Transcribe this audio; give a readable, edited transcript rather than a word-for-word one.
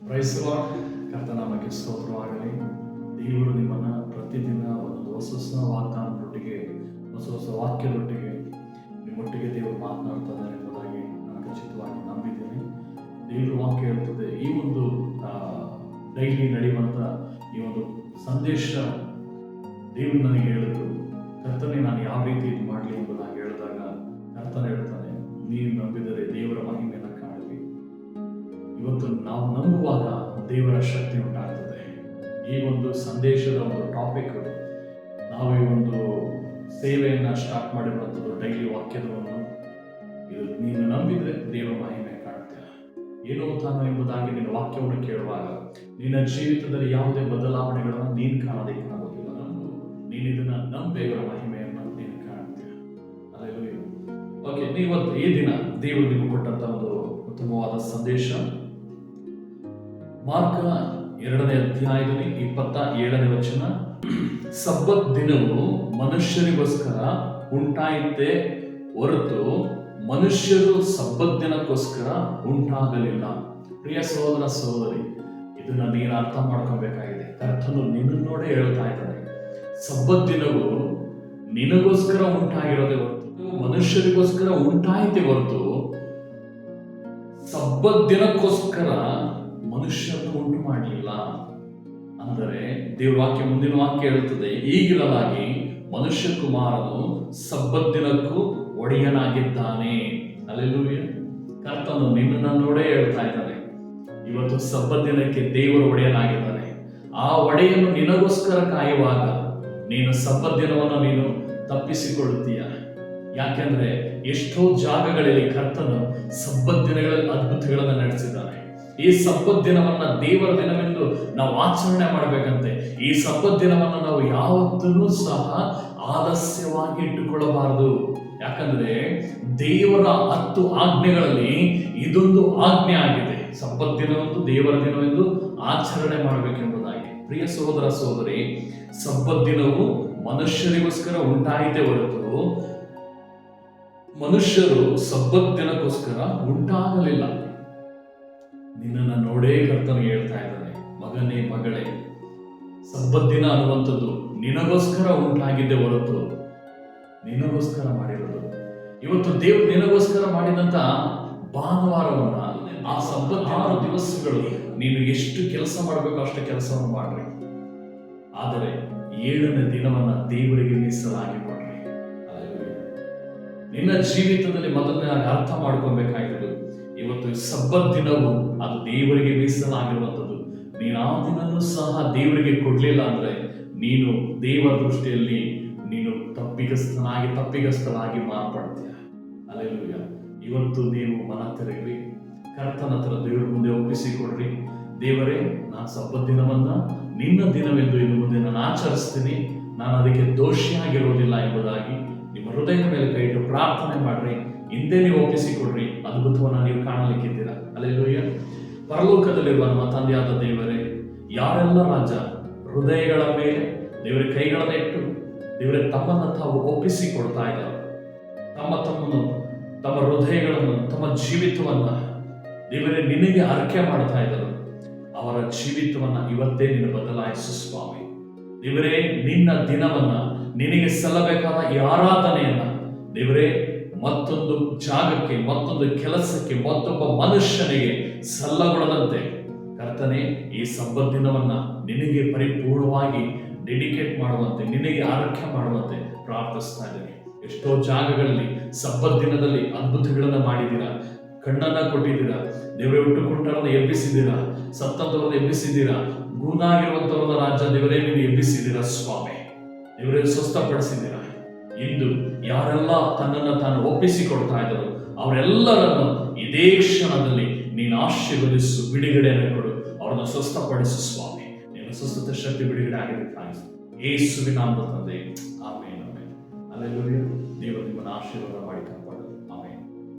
Price lord. ಕರ್ತನಾಮಕ್ಕೆ ಸ್ತೋತ್ರವಾಗಲಿ. ದೇವರು ನಿಮ್ಮನ್ನು ಪ್ರತಿದಿನ ಒಂದು ಹೊಸ ವಾಗ್ದಾನದೊಟ್ಟಿಗೆ, ಹೊಸ ವಾಕ್ಯದೊಟ್ಟಿಗೆ ನಿಮ್ಮೊಟ್ಟಿಗೆ ದೇವರು ಮಾತನಾಡ್ತಾರೆ ಎಂಬುದಾಗಿ ನಾನು ಖಚಿತವಾಗಿ ನಂಬಿದ್ದೇನೆ. ದೇವರು ವಾಕ್ಯ ಹೇಳ್ತದೆ, ಈ ಒಂದು ಡೈಲಿ ನಡೆಯುವಂಥ ಈ ಒಂದು ಸಂದೇಶ ದೇವರು ನನಗೆ ಹೇಳಿದ್ರು, ಕರ್ತನೆ ನಾನು ಯಾವ ರೀತಿ ಇದು ಮಾಡಲಿ ಎಂಬುದಾಗಿ ಹೇಳಿದಾಗ ಕರ್ತನೆ ಹೇಳ್ತಾನೆ, ನೀವು ನಂಬಿದರೆ ದೇವರ ಮಹಿಮೆಯನ್ನು ಕಾಣಲಿ. ಇವತ್ತು ನಾವು ನಂಬುವಾಗ ದೇವರ ಶಕ್ತಿ ಉಂಟಾಗ್ತದೆ. ಈ ಒಂದು ಸಂದೇಶದ ಒಂದು ಟಾಪಿಕ್, ನಾವು ಈ ಒಂದು ಸೇವೆಯನ್ನು ಸ್ಟಾರ್ಟ್ ಮಾಡಿರುವಂಥದ್ದು ಡೈಲಿ ವಾಕ್ಯದವನ್ನು, ಇದು ನೀನು ನಂಬಿದರೆ ದೇವರ ಮಹಿಮೆ ಕಾಣುತ್ತೆ. ಏನೋ ತಾನು ಎಂಬುದಾಗಿ ನಿನ್ನ ವಾಕ್ಯವನ್ನು ಕೇಳುವಾಗ ನಿನ್ನ ಜೀವಿತದಲ್ಲಿ ಯಾವುದೇ ಬದಲಾವಣೆಗಳನ್ನು ನೀನು ಕಾಣೋದಕ್ಕೆ ಆಗೋದಿಲ್ಲ. ನೀನು ಇದನ್ನು ದೇವರ ಮಹಿಮೆಯನ್ನು ನೀನು ಕಾಣುತ್ತೀಯ. ಅಲ್ಲೆಲ್ಲೂ ಓಕೆ, ಇವತ್ತು ಈ ದಿನ ದೇವರು ನಿಮಗೆ ಕೊಟ್ಟಂತ ಒಂದು ಉತ್ತಮವಾದ ಸಂದೇಶ ಮಾರ್ಕ 2ನೇ ಅಧ್ಯಾಯದಲ್ಲಿ 27ನೇ ವಚನ. ಸಬ್ಬತ್ ದಿನವು ಮನುಷ್ಯರಿಗೋಸ್ಕರ ಉಂಟಾಯಿತೆ ಹೊರತು ಮನುಷ್ಯರು ಸಬ್ಬತ್ ದಿನಕ್ಕೋಸ್ಕರ ಉಂಟಾಗಲಿಲ್ಲ. ಪ್ರಿಯ ಸಹೋದರ ಸಹೋದರಿ, ಇದನ್ನ ನೀನು ಅರ್ಥ ಮಾಡ್ಕೋಬೇಕಾಗಿದೆ. ಕರ್ತನು ನಿನ್ನ ನೋಡೇ ಹೇಳ್ತಾ ಇದ್ದಾನೆ, ಸಬ್ಬತ್ ದಿನವು ನಿನಗೋಸ್ಕರ ಉಂಟಾಗಿರೋದೇ ಹೊರತು ಮನುಷ್ಯರಿಗೋಸ್ಕರ ಉಂಟಾಯಿತೆ ಹೊರತು ಸಬ್ಬತ್ ದಿನಕ್ಕೋಸ್ಕರ ಮನುಷ್ಯರನ್ನು ಉಂಟು ಮಾಡಲಿಲ್ಲ. ಅಂದರೆ ದೇವರ ವಾಕ್ಯ, ಮುಂದಿನ ವಾಕ್ಯ ಹೇಳ್ತದೆ, ಈಗಿರಲಾಗಿ ಮನುಷ್ಯ ಕುಮಾರನು ಸಬ್ಬತ್ ದಿನಕ್ಕೂ ಒಡೆಯನಾಗಿದ್ದಾನೆ. ಅಲ್ಲೆಲ್ಲೂಯ್ಯ. ಕರ್ತನು ನಿನ್ನನ್ನು ನೋಡೇ ಹೇಳ್ತಾ ಇದ್ದಾನೆ, ಇವತ್ತು ಸಬ್ಬತ್ ದಿನಕ್ಕೆ ದೇವರು ಒಡೆಯನಾಗಿದ್ದಾನೆ. ಆ ಒಡೆಯನ್ನು ನಿನಗೋಸ್ಕರ ಕಾಯುವಾಗ ನೀನು ಸಬ್ಬತ್ ದಿನವನ್ನು ನೀನು ತಪ್ಪಿಸಿಕೊಳ್ಳುತ್ತೀಯ. ಯಾಕೆಂದ್ರೆ ಎಷ್ಟೋ ಜಾಗಗಳಲ್ಲಿ ಕರ್ತನು ಸಬ್ಬತ್ ದಿನಗಳಲ್ಲಿ ಅದ್ಭುತಗಳನ್ನು ನಡೆಸಿದ್ದಾನೆ. ಈ ಸಬ್ಬತ್ ದಿನವನ್ನ ದೇವರ ದಿನವೆಂದು ನಾವು ಆಚರಣೆ ಮಾಡಬೇಕಂತೆ. ಈ ಸಬ್ಬತ್ ದಿನವನ್ನು ನಾವು ಯಾವತ್ತೂ ಸಹ ಆಲಸ್ಯವಾಗಿ ಇಟ್ಟುಕೊಳ್ಳಬಾರದು. ಯಾಕಂದ್ರೆ ದೇವರ 10 ಆಜ್ಞೆಗಳಲ್ಲಿ ಇದೊಂದು ಆಜ್ಞೆ ಆಗಿದೆ. ಸಬ್ಬತ್ ದಿನವೆಂದು ದೇವರ ದಿನವೆಂದು ಆಚರಣೆ ಮಾಡಬೇಕೆಂಬುದಾಗಿ. ಪ್ರಿಯ ಸಹೋದರ ಸಹೋದರಿ, ಸಬ್ಬತ್ ದಿನವು ಮನುಷ್ಯರಿಗೋಸ್ಕರ ಉಂಟಾಯಿತೆ ಹೊರತು ಮನುಷ್ಯರು ಸಬ್ಬತ್ ದಿನಕ್ಕೋಸ್ಕರ ಉಂಟಾಗಲಿಲ್ಲ. ನಿನ್ನನ್ನು ನೋಡೇ ಕರ್ತನು ಹೇಳ್ತಾ ಇದ್ದಾನೆ, ಮಗನೇ ಮಗಳೇ, ಸಬ್ಬತ್ ದಿನ ಅನ್ನುವಂಥದ್ದು ನಿನಗೋಸ್ಕರ ಉಂಟಾಗಿದ್ದೆ ಹೊರತು ನಿನಗೋಸ್ಕರ ಮಾಡಿರೋದು. ಇವತ್ತು ದೇವರು ನಿನಗೋಸ್ಕರ ಮಾಡಿದಂತ ಭಾನುವಾರವನ್ನ, ಆ ಸಬ್ಬತ್ 6 ದಿವಸಗಳು ನೀನು ಎಷ್ಟು ಕೆಲಸ ಮಾಡಬೇಕು ಅಷ್ಟು ಕೆಲಸವನ್ನು ಮಾಡ್ರಿ. ಆದರೆ 7ನೇ ದಿನವನ್ನ ದೇವರಿಗೆ ಮೀಸಲಾಗಿ ಕೊಡ್ರಿ. ನಿನ್ನ ಜೀವಿತದಲ್ಲಿ ಮೊದಲನೇ ಅರ್ಥ ಮಾಡ್ಕೊಬೇಕಾಗಿರೋದು, ಇವತ್ತು ಸಬ್ಬತ್ ದಿನವು ಅದು ದೇವರಿಗೆ ಮೀಸಲಾಗಿರುವಂಥದ್ದು. ನೀನು ಆ ದಿನನೂ ಸಹ ದೇವರಿಗೆ ಕೊಡ್ಲಿಲ್ಲ ಅಂದ್ರೆ ನೀನು ದೇವರ ದೃಷ್ಟಿಯಲ್ಲಿ ನೀನು ತಪ್ಪಿಗಸ್ತನಾಗಿ ಮಾರ್ಪಡ್ತೀಯ. ಅಲ್ಲೆಲ್ಲೂಯ್ಯ. ಇವತ್ತು ನೀವು ಮನ ತೆರೆಗ್ರಿ, ಕರ್ತನ ಹತ್ರ ದೇವರ ಮುಂದೆ ಒಪ್ಪಿಸಿಕೊಡ್ರಿ. ದೇವರೇ, ನಾನು ಸಬ್ಬತ್ ದಿನವನ್ನ ನಿನ್ನ ದಿನವೆಂದು ಇನ್ನು ಮುಂದೆ ನಾನು ಆಚರಿಸ್ತೀನಿ, ನಾನು ಅದಕ್ಕೆ ದೋಷಿಯಾಗಿರುವುದಿಲ್ಲ ಎಂಬುದಾಗಿ ನಿಮ್ಮ ಹೃದಯದ ಮೇಲೆ ಕೈ ಇಟ್ಟು ಪ್ರಾರ್ಥನೆ ಮಾಡ್ರಿ. ಹಿಂದೆ ನೀವು ಒಪ್ಪಿಸಿಕೊಡ್ರಿ, ಅದ್ಭುತವನ್ನ ನೀವು ಕಾಣಲಿಕ್ಕಿದ್ದೀರಾ. ಅಲ್ಲೆಲ್ಲೂಯ್ಯ. ಪರಲೋಕದಲ್ಲಿರುವ ನಮ್ಮ ತಂದೆಯಾದ ದೇವರೇ, ಯಾರೆಲ್ಲ ರಾಜ ಹೃದಯಗಳ ಮೇಲೆ ದೇವರ ಕೈಗಳನ್ನ ಇಟ್ಟು ದೇವರೇ ತಮ್ಮನ್ನು ತಾವು ಒಪ್ಪಿಸಿಕೊಡ್ತಾ ಇದ್ದಾರೆ, ತಮ್ಮ ಹೃದಯಗಳನ್ನು, ತಮ್ಮ ಜೀವಿತವನ್ನ ದೇವರೇ ನಿನಗೆ ಅರ್ಕೆ ಮಾಡ್ತಾ ಇದ್ದರು, ಅವರ ಜೀವಿತವನ್ನ ಇವತ್ತೇ ನೀನು ಬದಲಾಯಿಸು ಸ್ವಾಮಿ. ದೇವರೇ, ನಿನ್ನ ದಿನವನ್ನ ನಿನಗೆ ಸಲ್ಲಬೇಕಾದ ಈ ಆರಾಧನೆಯನ್ನ ದೇವರೇ ಮತ್ತೊಂದು ಜಾಗಕ್ಕೆ, ಮತ್ತೊಂದು ಕೆಲಸಕ್ಕೆ, ಮತ್ತೊಬ್ಬ ಮನುಷ್ಯನಿಗೆ ಸಲ್ಲಗೊಳ್ಳದಂತೆ ಕರ್ತನೆ, ಈ ಸಬ್ಬತ್ ದಿನವನ್ನ ನಿನಗೆ ಪರಿಪೂರ್ಣವಾಗಿ ಡೆಡಿಕೇಟ್ ಮಾಡುವಂತೆ, ನಿನಗೆ ಆರೈಕೆ ಮಾಡುವಂತೆ ಪ್ರಾರ್ಥಿಸ್ತಾ ಇದ್ದೇನೆ. ಎಷ್ಟೋ ಜಾಗಗಳಲ್ಲಿ ಸಬ್ಬತ್ ದಿನದಲ್ಲಿ ಅದ್ಭುತಗಳನ್ನ ಮಾಡಿದ್ದೀರಾ, ಕಣ್ಣನ್ನ ಕೊಟ್ಟಿದ್ದೀರಾ, ದೇವರೇ ಹುಟ್ಟುಕೊಂಡವರನ್ನ ಎಬ್ಬಿಸಿದ್ದೀರಾ, ಸತ್ತಂತವರನ್ನ ಎಬ್ಬಿಸಿದ್ದೀರಾ, ಗೂನಾಗಿರುವಂತವರನ್ನ ರಾಜ್ಯ ದೇವರೇ ನೀನು ಎಬ್ಬಿಸಿದ್ದೀರಾ ಸ್ವಾಮಿ. ದೇವರೇ ಸ್ವಸ್ಥಪಡಿಸಿದ್ದೀರಾ. ಇಂದು ಯಾರೆಲ್ಲ ತನ್ನನ್ನು ತಾನು ಒಪ್ಪಿಸಿಕೊಡ್ತಾ ಇದ್ದರು ಅವರೆಲ್ಲರನ್ನು ಇದೇ ಕ್ಷಣದಲ್ಲಿ ನೀನು ಆಶೀರ್ವದಿಸು, ಬಿಡುಗಡೆಯನ್ನು ಕೊಡು, ಅವರನ್ನು ಸ್ವಸ್ಥಪಡಿಸು ಸ್ವಾಮಿ. ನೀನು ಸ್ವಸ್ಥತೆ ಶಕ್ತಿ ಬಿಡುಗಡೆ ಆಗಿದೆ ಕಾಣಿಸು, ಯೇಸುವಿನ ನಾಮದ ತಂದೆ, ಆಮೇನ್ ಆಮೇನ್. ಅಲ್ಲೆಲ್ಲೂಯ್ಯ. ದೇವರು ನಿಮ್ಮನ್ನು ಆಶೀರ್ವಾದ ಮಾಡಿದ